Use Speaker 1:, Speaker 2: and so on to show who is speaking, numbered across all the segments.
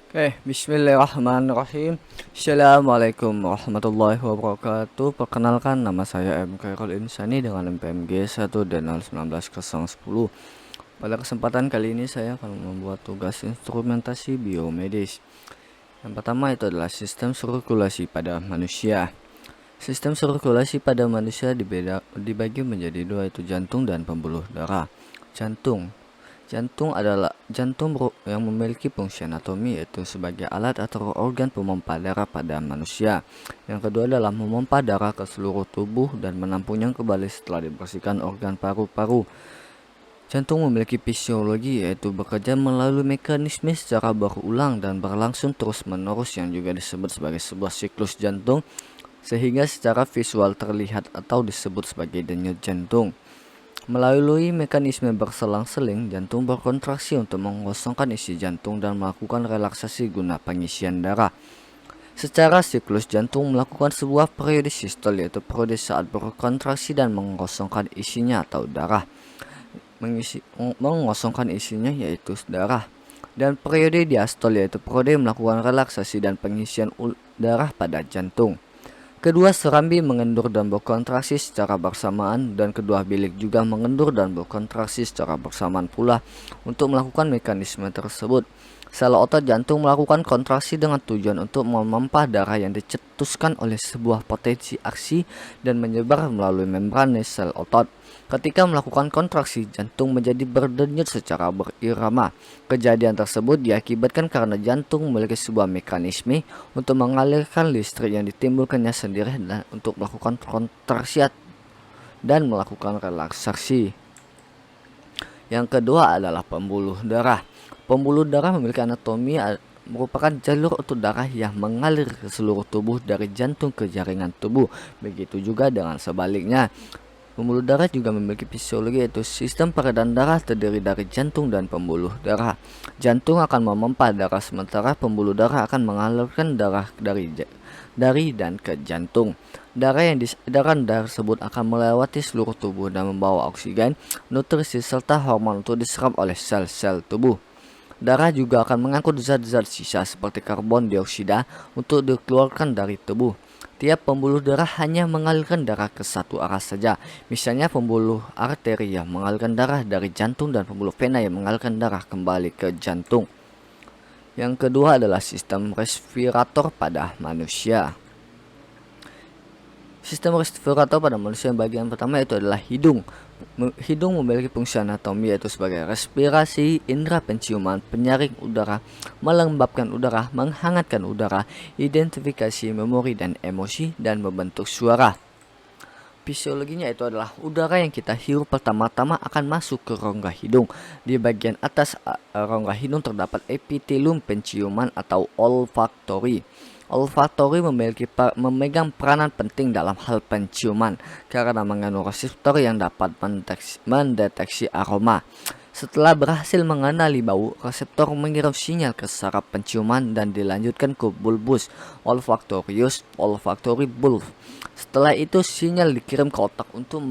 Speaker 1: Bismillahirrahmanirrahim. Assalamualaikum warahmatullahi wabarakatuh. Perkenalkan, nama saya M. Khairul Insani dengan NPMG 1/19/10. Pada kesempatan kali ini saya akan membuat tugas instrumentasi biomedis. Yang pertama itu adalah sistem sirkulasi pada manusia. Sistem sirkulasi pada manusia dibagi menjadi dua, yaitu jantung dan pembuluh darah. Jantung adalah yang memiliki fungsi anatomi, yaitu sebagai alat atau organ pemompa darah pada manusia. Yang kedua adalah memompa darah ke seluruh tubuh dan menampungnya kembali setelah dibersihkan organ paru-paru. Jantung memiliki fisiologi, yaitu bekerja melalui mekanisme secara berulang dan berlangsung terus-menerus yang juga disebut sebagai sebuah siklus jantung, sehingga secara visual terlihat atau disebut sebagai denyut jantung. Melalui mekanisme berselang-seling, jantung berkontraksi untuk mengosongkan isi jantung dan melakukan relaksasi guna pengisian darah. Secara siklus, jantung melakukan sebuah periode sistol, yaitu periode saat berkontraksi dan mengosongkan isinya atau darah. Mengosongkan isinya yaitu darah. Dan periode diastol, yaitu periode melakukan relaksasi dan pengisian darah pada jantung. Kedua serambi mengendur dan berkontraksi secara bersamaan, dan kedua bilik juga mengendur dan berkontraksi secara bersamaan pula untuk melakukan mekanisme tersebut. Sel otot jantung melakukan kontraksi dengan tujuan untuk memompa darah yang dicetuskan oleh sebuah potensi aksi dan menyebar melalui membran sel otot. Ketika melakukan kontraksi, jantung menjadi berdenyut secara berirama. Kejadian tersebut diakibatkan karena jantung memiliki sebuah mekanisme untuk mengalirkan listrik yang ditimbulkannya sendiri dan untuk melakukan kontraksi dan melakukan relaksasi. Yang kedua adalah pembuluh darah. Pembuluh darah memiliki anatomi merupakan jalur untuk darah yang mengalir ke seluruh tubuh dari jantung ke jaringan tubuh. Begitu juga dengan sebaliknya. Pembuluh darah juga memiliki fisiologi, yaitu sistem peredaran darah terdiri dari jantung dan pembuluh darah. Jantung akan memompa darah, sementara pembuluh darah akan mengalirkan darah dari dan ke jantung. Darah yang diedarkan tersebut akan melewati seluruh tubuh dan membawa oksigen, nutrisi, serta hormon untuk diserap oleh sel-sel tubuh. Darah juga akan mengangkut zat-zat sisa seperti karbon dioksida untuk dikeluarkan dari tubuh. Tiap pembuluh darah hanya mengalirkan darah ke satu arah saja. Misalnya pembuluh arteri yang mengalirkan darah dari jantung dan pembuluh vena yang mengalirkan darah kembali ke jantung. Yang kedua adalah sistem respirator pada manusia. Sistem respirator pada manusia yang bagian pertama itu adalah hidung. Hidung memiliki fungsi anatomi, yaitu sebagai respirasi, indera penciuman, penyaring udara, melembabkan udara, menghangatkan udara, identifikasi memori dan emosi, dan membentuk suara. Fisiologinya itu adalah udara yang kita hirup pertama-tama akan masuk ke rongga hidung. Di bagian atas rongga hidung terdapat epitelium penciuman atau olfaktori. Olfaktori memegang peranan penting dalam hal penciuman karena mengandung reseptor yang dapat mendeteksi aroma. Setelah berhasil mengenali bau, reseptor mengirim sinyal ke saraf penciuman dan dilanjutkan ke bulbus olfaktorius, olfactory bulb. Setelah itu sinyal dikirim ke otak untuk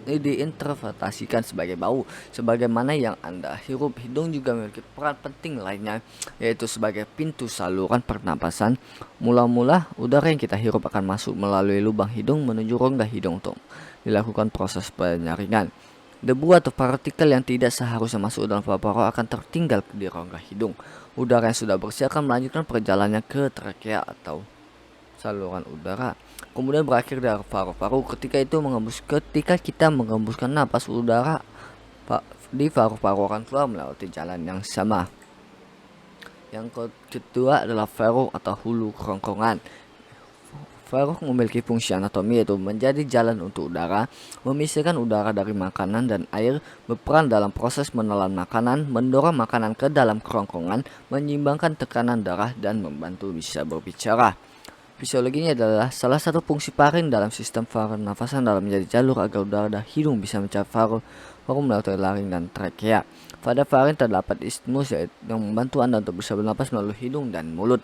Speaker 1: diinterpretasikan sebagai bau. Sebagaimana yang Anda hirup, hidung juga memiliki peran penting lainnya, yaitu sebagai pintu saluran pernapasan. Mula-mula udara yang kita hirup akan masuk melalui lubang hidung menuju rongga hidung untuk dilakukan proses penyaringan. Debu atau partikel yang tidak seharusnya masuk dalam paru-paru akan tertinggal di rongga hidung. Udara yang sudah bersih akan melanjutkan perjalanannya ke trakea atau saluran udara, kemudian berakhir dari paru-paru. Ketika kita mengembuskan napas, udara di paru-paru akan keluar melewati jalan yang sama. Yang kedua adalah feruk atau hulu kerongkongan. Feruk memiliki fungsi anatomi, yaitu menjadi jalan untuk udara, memisahkan udara dari makanan dan air, berperan dalam proses menelan makanan, mendorong makanan ke dalam kerongkongan, menyeimbangkan tekanan darah, dan membantu bisa berbicara. Fisiologinya adalah salah satu fungsi faring dalam sistem pernafasan dalam menjadi jalur agar udara dari hidung bisa mencapai paru melalui laring dan trakea. Pada faring terdapat isthmus yang membantu Anda untuk bisa bernapas melalui hidung dan mulut.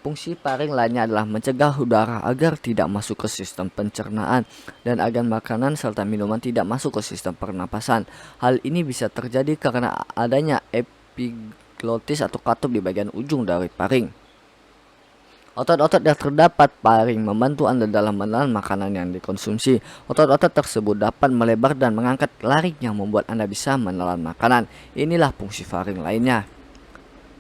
Speaker 1: Fungsi faring lainnya adalah mencegah udara agar tidak masuk ke sistem pencernaan dan agar makanan serta minuman tidak masuk ke sistem pernapasan. Hal ini bisa terjadi karena adanya epiglotis atau katup di bagian ujung dari paring. Otot-otot yang terdapat paring membantu Anda dalam menelan makanan yang dikonsumsi. Otot-otot tersebut dapat melebar dan mengangkat laring yang membuat Anda bisa menelan makanan. Inilah fungsi faring lainnya.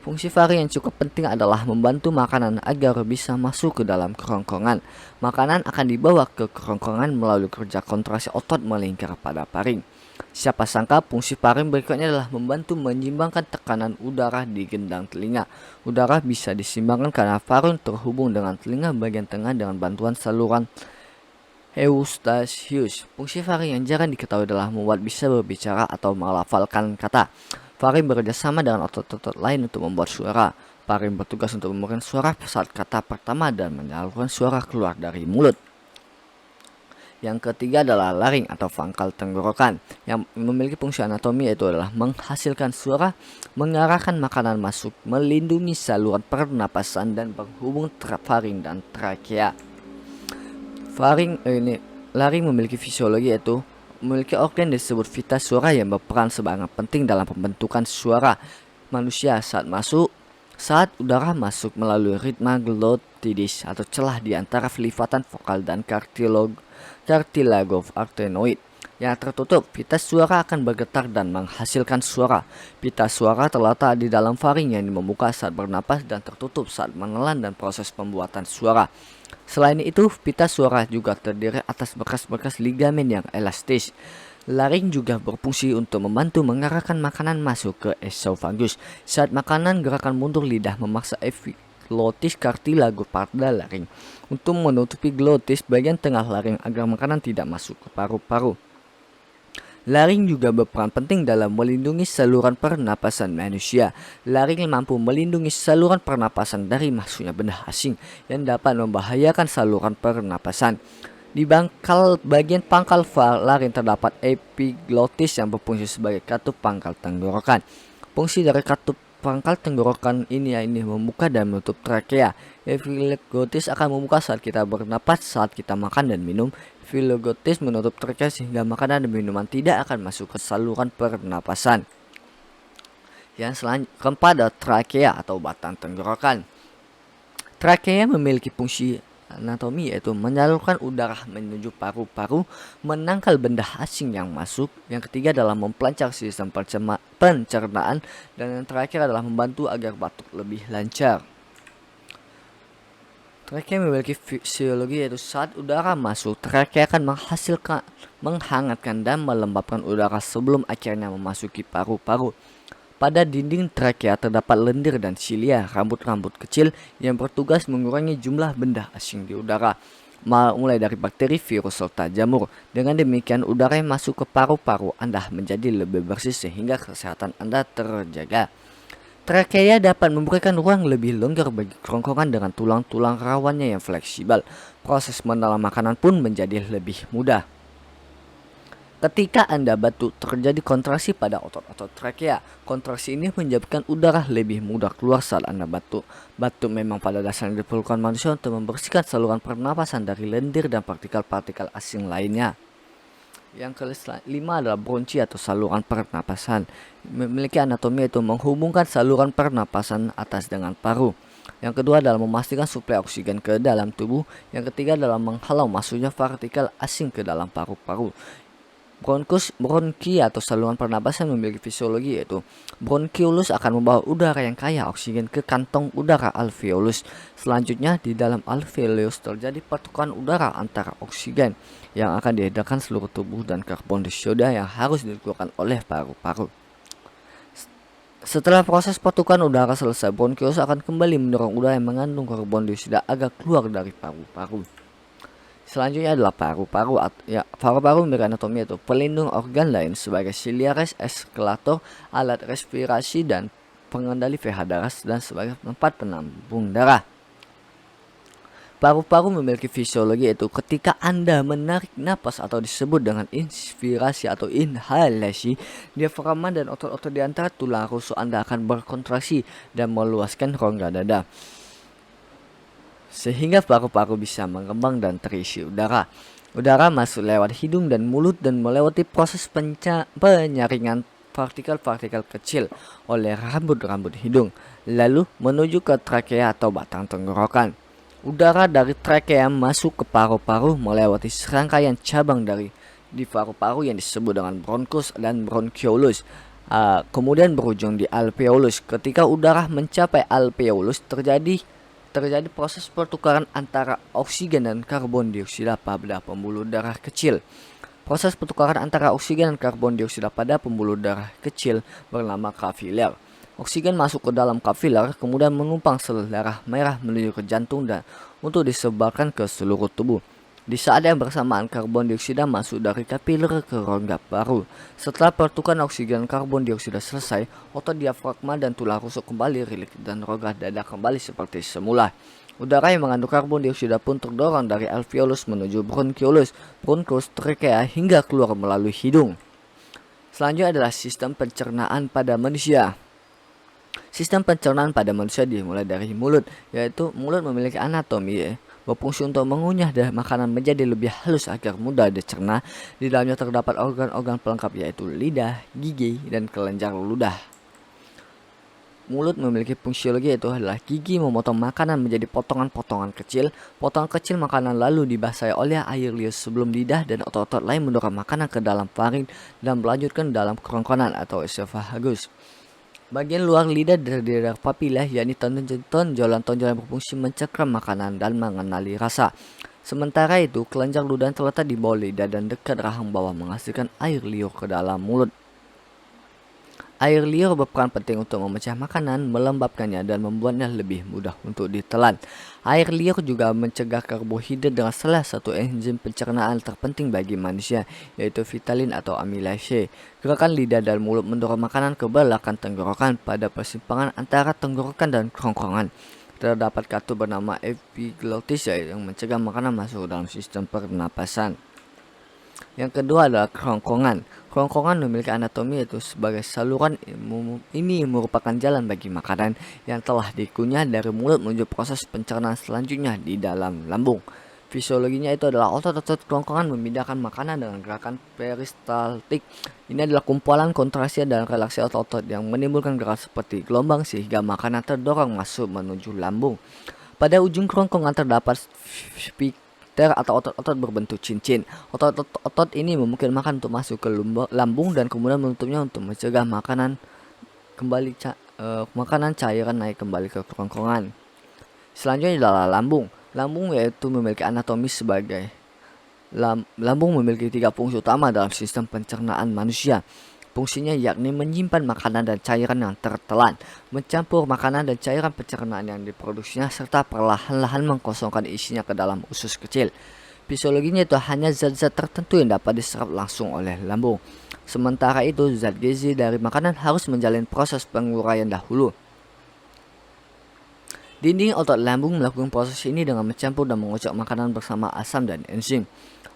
Speaker 1: Fungsi faring yang cukup penting adalah membantu makanan agar bisa masuk ke dalam kerongkongan. Makanan akan dibawa ke kerongkongan melalui kerja kontraksi otot melingkar pada paring. Siapa sangka fungsi faring berikutnya adalah membantu menyeimbangkan tekanan udara di gendang telinga. Udara bisa disimbangkan karena faring terhubung dengan telinga bagian tengah dengan bantuan saluran Eustachius. Fungsi faring yang jarang diketahui adalah membuat bisa berbicara atau melafalkan kata. Faring bekerja sama dengan otot-otot lain untuk membuat suara. Faring bertugas untuk memberikan suara saat kata pertama dan menyalurkan suara keluar dari mulut. Yang ketiga adalah laring atau pangkal tenggorokan yang memiliki fungsi anatomi, yaitu adalah menghasilkan suara, mengarahkan makanan masuk, melindungi saluran pernapasan dan penghubung faring dan trakea. Laring memiliki fisiologi, yaitu memiliki organ disebut pita suara yang berperan sebagai penting dalam pembentukan suara manusia saat udara masuk melalui ritma glottidis atau celah di antara lifatan vokal dan cartilago arytenoid yang tertutup. Pita suara akan bergetar dan menghasilkan suara. Pita suara terletak di dalam faring yang membuka saat bernapas dan tertutup saat menelan dan proses pembuatan suara. Selain itu, pita suara juga terdiri atas bekas-bekas ligamen yang elastis. Laring juga berfungsi untuk membantu mengarahkan makanan masuk ke esofagus. Saat makanan, gerakan mundur lidah memaksa epiglotis cartilago pada laring untuk menutupi glotis bagian tengah laring agar makanan tidak masuk ke paru-paru. Laring juga berperan penting dalam melindungi saluran pernapasan manusia. Laring mampu melindungi saluran pernapasan dari masuknya benda asing yang dapat membahayakan saluran pernapasan. Di bagian pangkal laring terdapat epiglotis yang berfungsi sebagai katup pangkal tenggorokan. Fungsi dari katup pangkal tenggorokan ini membuka dan menutup trakea. Epiglotis akan membuka saat kita bernapas, saat kita makan dan minum. Epiglotis menutup trakea sehingga makanan dan minuman tidak akan masuk ke saluran pernapasan. Yang keempat adalah trakea atau batang tenggorokan. Trakea memiliki fungsi anatomi, yaitu menyalurkan udara menuju paru-paru, menangkal benda asing yang masuk. Yang ketiga adalah mempelancar sistem pencernaan, dan yang terakhir adalah membantu agar batuk lebih lancar. Trakea memiliki fisiologi, yaitu saat udara masuk, trakea akan menghangatkan dan melembabkan udara sebelum akhirnya memasuki paru-paru. Pada dinding trakea terdapat lendir dan silia, rambut-rambut kecil yang bertugas mengurangi jumlah benda asing di udara, mulai dari bakteri, virus, serta jamur. Dengan demikian, udara yang masuk ke paru-paru Anda menjadi lebih bersih sehingga kesehatan Anda terjaga. Trakea dapat memberikan ruang lebih longgar bagi kerongkongan dengan tulang-tulang rawannya yang fleksibel. Proses menelan makanan pun menjadi lebih mudah. Ketika Anda batuk, terjadi kontraksi pada otot-otot trakea. Kontraksi ini menyebabkan udara lebih mudah keluar saat Anda batuk. Batuk memang pada dasarnya diperlukan manusia untuk membersihkan saluran pernapasan dari lendir dan partikel-partikel asing lainnya. Yang kelima adalah bronki atau saluran pernapasan. Memiliki anatomi, yaitu menghubungkan saluran pernapasan atas dengan paru. Yang kedua adalah memastikan suplai oksigen ke dalam tubuh. Yang ketiga adalah menghalau masuknya partikel asing ke dalam paru-paru. Bronki atau saluran pernapasan memiliki fisiologi, yaitu bronkiolus akan membawa udara yang kaya oksigen ke kantong udara alveolus. Selanjutnya, di dalam alveolus terjadi pertukaran udara antara oksigen yang akan diedarkan seluruh tubuh dan karbon dioksida yang harus dikeluarkan oleh paru-paru. Setelah proses pertukaran udara selesai, bronkiolus akan kembali mendorong udara yang mengandung karbon dioksida agar keluar dari paru-paru. Selanjutnya adalah paru-paru. Paru-paru memiliki anatomi, yaitu pelindung organ lain sebagai ciliaris, eskalator, alat respirasi dan pengendali pH darah, dan sebagai tempat penampung darah. Paru-paru memiliki fisiologi, yaitu ketika Anda menarik napas atau disebut dengan inspirasi atau inhalasi, diafragma dan otot-otot di antara tulang rusuk Anda akan berkontraksi dan meluaskan rongga dada, sehingga paru-paru bisa mengembang dan terisi udara. Udara masuk lewat hidung dan mulut dan melewati proses penyaringan partikel-partikel kecil oleh rambut-rambut hidung, lalu menuju ke trakea atau batang tenggorokan. Udara dari trakea masuk ke paru-paru melewati serangkaian cabang di paru-paru yang disebut dengan bronkus dan bronchiolus. Kemudian berujung di alveolus. Ketika udara mencapai alveolus, terjadi proses pertukaran antara oksigen dan karbon dioksida pada pembuluh darah kecil. Proses pertukaran antara oksigen dan karbon dioksida pada pembuluh darah kecil bernama kapiler. Oksigen masuk ke dalam kapiler, kemudian menumpang sel darah merah menuju ke jantung dan untuk disebarkan ke seluruh tubuh. Di saat yang bersamaan, karbon dioksida masuk dari kapiler ke rongga paru. Setelah pertukaran oksigen dan karbon dioksida selesai, otot diafragma dan tulang rusuk kembali rilis dan rongga dada kembali seperti semula. Udara yang mengandung karbon dioksida pun terdorong dari alveolus menuju bronchiolus, bronkus, trakea hingga keluar melalui hidung. Selanjutnya adalah sistem pencernaan pada manusia. Sistem pencernaan pada manusia dimulai dari mulut, yaitu mulut memiliki anatomi berfungsi untuk mengunyah makanan menjadi lebih halus agar mudah dicerna. Di dalamnya terdapat organ-organ pelengkap yaitu lidah, gigi, dan kelenjar ludah. Mulut memiliki fungsiologi yaitu adalah gigi memotong makanan menjadi potongan-potongan kecil. Potongan kecil makanan lalu dibasahi oleh air liur sebelum lidah dan otot-otot lain mendorong makanan ke dalam faring dan melanjutkan dalam kerongkongan atau esophagus. Bagian luar lidah terdiri dari papila, yakni tonjolan-tonjolan yang berfungsi mencengkram makanan dan mengenali rasa. Sementara itu, kelenjar ludah terletak di bawah lidah dan dekat rahang bawah menghasilkan air liur ke dalam mulut. Air liur berperan penting untuk memecah makanan, melembabkannya, dan membuatnya lebih mudah untuk ditelan. Air liur juga mencegah karbohidrat dengan salah satu enzim pencernaan terpenting bagi manusia, yaitu vitalin atau amilase. Gerakan lidah dan mulut mendorong makanan ke belakang tenggorokan pada persimpangan antara tenggorokan dan kerongkongan. Terdapat katup bernama epiglottis yang mencegah makanan masuk dalam sistem pernapasan. Yang kedua adalah kerongkongan. Kerongkongan memiliki anatomi yaitu sebagai saluran. Ini merupakan jalan bagi makanan yang telah dikunyah dari mulut menuju proses pencernaan selanjutnya di dalam lambung. Fisiologinya itu adalah otot-otot kerongkongan memindahkan makanan dengan gerakan peristaltik. Ini adalah kumpulan kontraksi dan relaksi otot-otot yang menimbulkan gerakan seperti gelombang sehingga makanan terdorong masuk menuju lambung. Pada ujung kerongkongan terdapat atau otot-otot berbentuk cincin. Otot-otot ini memungkinkan makan untuk masuk ke lambung dan kemudian menutupnya untuk mencegah makanan cairan naik kembali ke kerongkongan. Selanjutnya adalah lambung. Lambung yaitu memiliki anatomi sebagai lambung memiliki 3 fungsi utama dalam sistem pencernaan manusia. Fungsinya yakni menyimpan makanan dan cairan yang tertelan, mencampur makanan dan cairan pencernaan yang diproduksinya, serta perlahan-lahan mengkosongkan isinya ke dalam usus kecil. Fisiologinya itu hanya zat-zat tertentu yang dapat diserap langsung oleh lambung. Sementara itu, zat gizi dari makanan harus menjalani proses penguraian dahulu. Dinding otot lambung melakukan proses ini dengan mencampur dan mengocok makanan bersama asam dan enzim.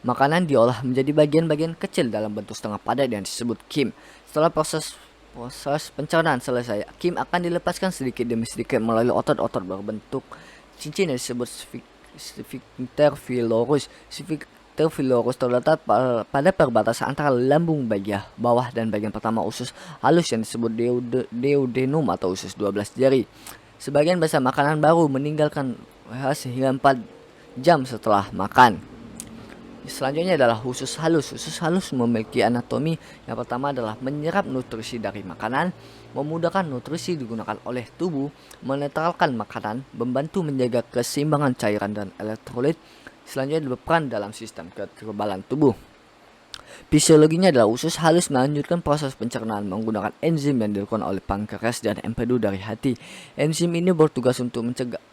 Speaker 1: Makanan diolah menjadi bagian-bagian kecil dalam bentuk setengah padat yang disebut kim. Setelah proses pencernaan selesai, kim akan dilepaskan sedikit demi sedikit melalui otot-otot berbentuk cincin yang disebut sphincter pylorus. Sphincter pylorus terletak pada perbatasan antara lambung bagian bawah dan bagian pertama usus halus yang disebut duodenum atau usus 12 jari. Sebagian besar makanan baru meninggalkan sehingga 4 jam setelah makan. Selanjutnya adalah usus halus. Usus halus memiliki anatomi. Yang pertama adalah menyerap nutrisi dari makanan, memudahkan nutrisi digunakan oleh tubuh, menetralkan makanan, membantu menjaga keseimbangan cairan dan elektrolit. Selanjutnya berperan dalam sistem kekebalan tubuh. Fisiologinya adalah usus halus melanjutkan proses pencernaan menggunakan enzim yang dilakukan oleh pankreas dan empedu dari hati. Enzim ini bertugas untuk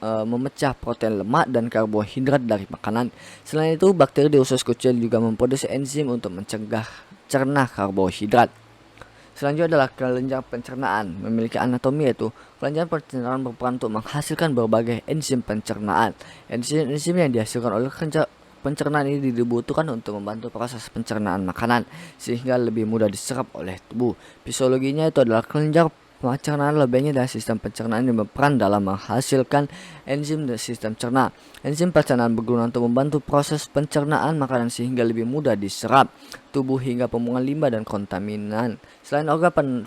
Speaker 1: memecah protein lemak dan karbohidrat dari makanan. Selain itu, bakteri di usus kecil juga memproduksi enzim untuk mencegah cerna karbohidrat. Selanjutnya adalah kelenjar pencernaan. Memiliki anatomi yaitu kelenjar pencernaan berperan untuk menghasilkan berbagai enzim pencernaan. Enzim yang dihasilkan oleh kelenjar pencernaan ini dibutuhkan untuk membantu proses pencernaan makanan sehingga lebih mudah diserap oleh tubuh. Fisiologinya itu adalah kelenjar Pencernaan lebihnya dari sistem pencernaan yang berperan dalam menghasilkan enzim dan sistem cerna. Enzim pencernaan berguna untuk membantu proses pencernaan makanan sehingga lebih mudah diserap tubuh hingga pembuangan limbah dan kontaminan. Selain organ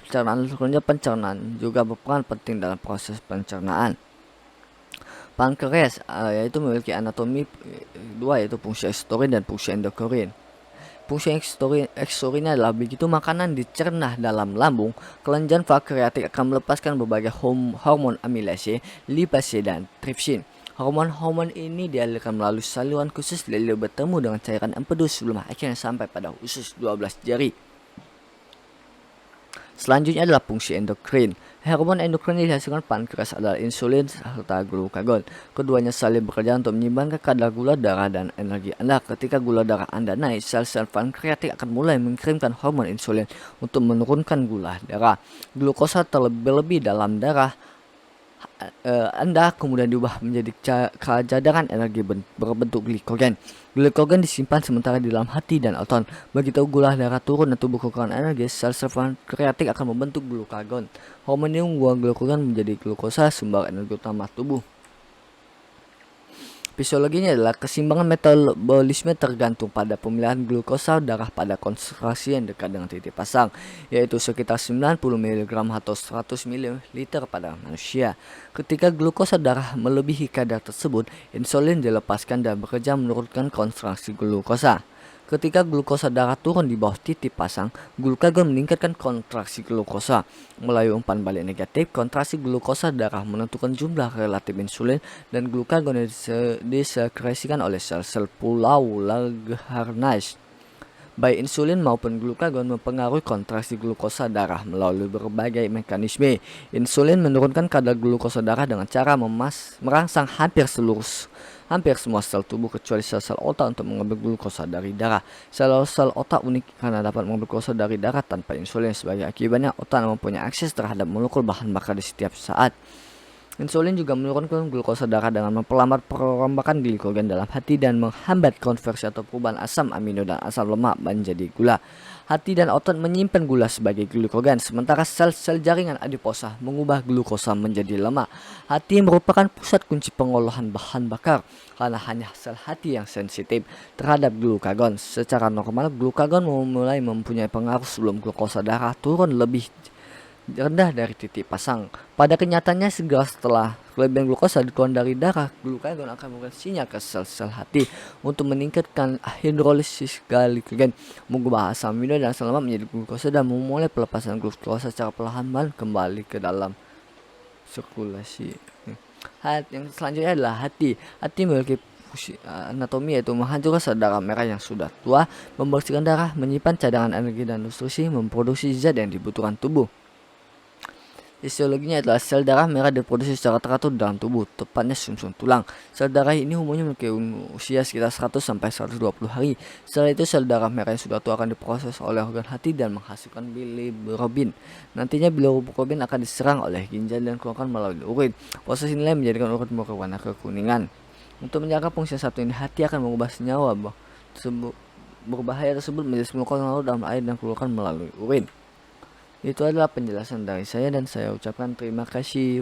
Speaker 1: pencernaan juga berperan penting dalam proses pencernaan. Pankreas yaitu memiliki anatomi dua, yaitu fungsi ekstorin dan fungsi endokrin. Fungsi ekstorinnya adalah begitu makanan dicerna dalam lambung, kelenjar pankreatik akan melepaskan berbagai hormon amilase, lipase, dan tripsin. Hormon-hormon ini dialirkan melalui saluran khusus lalu bertemu dengan cairan empedu sebelum akhirnya sampai pada usus 12 jari. Selanjutnya adalah fungsi endokrin. Hormon endokrin yang dihasilkan pankreas adalah insulin serta glukagon. Keduanya saling bekerja untuk menyeimbangkan kadar gula darah dan energi Anda. Ketika gula darah Anda naik, sel-sel pankreatik akan mulai mengirimkan hormon insulin untuk menurunkan gula darah. Glukosa terlebih-lebih dalam darah Anda kemudian diubah menjadi cadangan energi berbentuk glikogen. Glikogen disimpan sementara di dalam hati dan otot. Begitu gula darah turun dan tubuh kekurangan energi, sel-sel pankreatik akan membentuk glukagon. Hormon ini membuat glikogen menjadi glukosa, sumber energi utama tubuh. Fisiologinya adalah keseimbangan metabolisme tergantung pada pemilihan glukosa darah pada konsentrasi yang dekat dengan titik pasang, yaitu sekitar 90 mg atau 100 ml pada manusia. Ketika glukosa darah melebihi kadar tersebut, insulin dilepaskan dan bekerja menurunkan konsentrasi glukosa. Ketika glukosa darah turun di bawah titik pasang, glukagon meningkatkan kontraksi glukosa. Melalui umpan balik negatif, kontraksi glukosa darah menentukan jumlah relatif insulin dan glukagon yang disekresikan oleh sel-sel pulau Langerhans. Baik insulin maupun glukagon mempengaruhi kontraksi glukosa darah melalui berbagai mekanisme. Insulin menurunkan kadar glukosa darah dengan cara merangsang hampir semua sel tubuh kecuali sel-sel otak untuk mengambil glukosa dari darah. Sel-sel otak unik karena dapat mengambil glukosa dari darah tanpa insulin. Sebagai akibatnya, otak mempunyai akses terhadap molekul bahan bakar di setiap saat. Insulin juga menurunkan glukosa darah dengan memperlambat perombakan glikogen dalam hati dan menghambat konversi atau perubahan asam amino dan asam lemak menjadi gula. Hati dan otot menyimpan gula sebagai glikogen, sementara sel-sel jaringan adiposa mengubah glukosa menjadi lemak. Hati merupakan pusat kunci pengolahan bahan bakar karena hanya sel hati yang sensitif terhadap glukagon. Secara normal, glukagon mulai mempunyai pengaruh sebelum glukosa darah turun lebih rendah dari titik pasang. Pada kenyataannya, segera setelah kelebihan glukosa dikeluarkan dari darah, glukagon akan memberikan sinyal ke sel-sel hati untuk meningkatkan hidrolisis glikogen, mengubah asam amino dan asam lemak menjadi glukosa dan memulai pelepasan glukosa secara perlahan kembali ke dalam sirkulasi. Yang selanjutnya adalah hati. Hati memiliki anatomi yaitu menghancurkan sel darah merah yang sudah tua, membersihkan darah, menyimpan cadangan energi dan nutrisi, memproduksi zat yang dibutuhkan tubuh. Fisiologinya adalah sel darah merah diproduksi secara teratur dalam tubuh, tepatnya sumsum tulang. Sel darah ini umumnya memiliki usia sekitar 100-120 hari. Setelah itu sel darah merah yang sudah tua akan diproses oleh organ hati dan menghasilkan bilirubin. Nantinya bilirubin akan diserang oleh ginjal dan keluarkan melalui urin. Proses inilah menjadikan urin berwarna kekuningan. Untuk menjaga fungsi satu ini, hati akan mengubah senyawa berbahaya tersebut menjadi molekul larut dalam air dan keluarkan melalui urin. Itu adalah penjelasan dari saya dan saya ucapkan terima kasih.